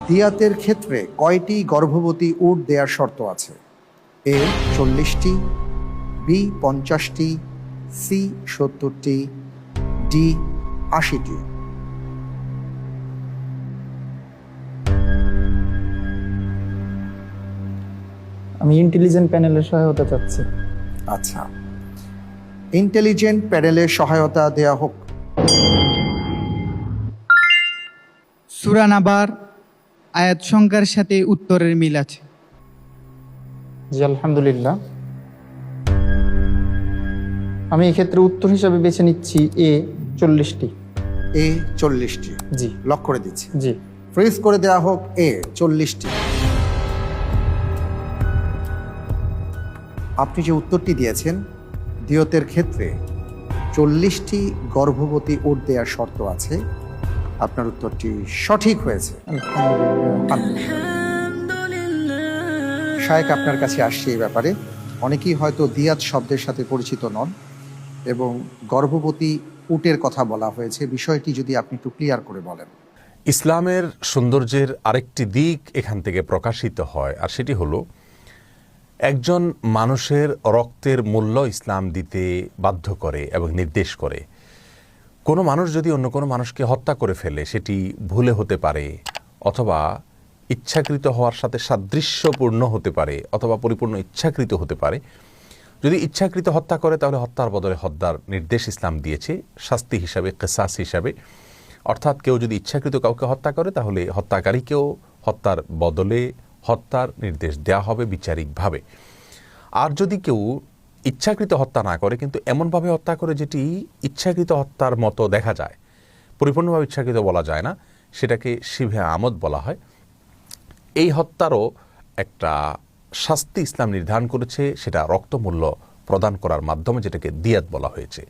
দিয়াতের ক্ষেত্রে কয়টি গর্ভবতী উট দেওয়ার শর্ত আছে? এ 40টি, বি 50টি, সি 70টি, ডি 80টি। আমি ইন্টেলিজেন্ট প্যানেলের সহায়তা চাচ্ছি। আচ্ছা, ইন্টেলিজেন্ট প্যানেলের সহায়তা দেয়া হোক। সূরা নাবার আয়াত সংখ্যার সাথে উত্তরের মিল আছে। জি আলহামদুলিল্লাহ। আমি এক্ষেত্রে উত্তর হিসাবে বেছে নিচ্ছি এ 40টি। এ 40টি জি লক করে দিচ্ছি। জি ফ্রিজ করে দেওয়া হোক এ 40টি। আপনি যে উত্তরটি দিয়েছেন, দিয়তের ক্ষেত্রে 40টি গর্ভবতী উট দেওয়ার শর্ত আছে, আপনার উত্তরটি সঠিক হয়েছে। শায়েক, আপনার কাছে আসছে এই ব্যাপারে। অনেকেই হয়তো দিয়াত শব্দের সাথে পরিচিত নন এবং গর্ভবতী উটের কথা বলা হয়েছে, বিষয়টি যদি আপনি একটু ক্লিয়ার করে বলেন। ইসলামের সৌন্দর্যের আরেকটি দিক এখান থেকে প্রকাশিত হয়, আর সেটি হলো একজন মানুষের রক্তের মূল্য ইসলাম দিতে বাধ্য করে এবং নির্দেশ করে। কোনো মানুষ যদি অন্য কোনো মানুষকে হত্যা করে ফেলে, সেটি ভুলে হতে পারে অথবা ইচ্ছাকৃত হওয়ার সাথে সাদৃশ্যপূর্ণ হতে পারে অথবা পরিপূর্ণ ইচ্ছাকৃত হতে পারে। যদি ইচ্ছাকৃত হত্যা করে তাহলে হত্যার বদলে হত্যার নির্দেশ ইসলাম দিয়েছে শাস্তি হিসাবে, কিসাস হিসাবে। অর্থাৎ কেউ যদি ইচ্ছাকৃত কাউকে হত্যা করে তাহলে হত্যাকারীকেও হত্যার বদলে হত্যার নির্দেশ দেওয়া হবে বিচারিকভাবে। আর যদি কেউ ইচ্ছাকৃত হত্যা না করে কিন্তু এমনভাবে হত্যা করে যেটি ইচ্ছাকৃত হত্যার মতো দেখা যায়, পরিপূর্ণভাবে ইচ্ছাকৃত বলা যায় না, সেটাকে শিবে আমদ বলা হয়। এই হত্যারও একটা শাস্তি ইসলাম নির্ধারণ করেছে, সেটা রক্তমূল্য প্রদান করার মাধ্যমে, যেটাকে দিয়াত বলা হয়েছে।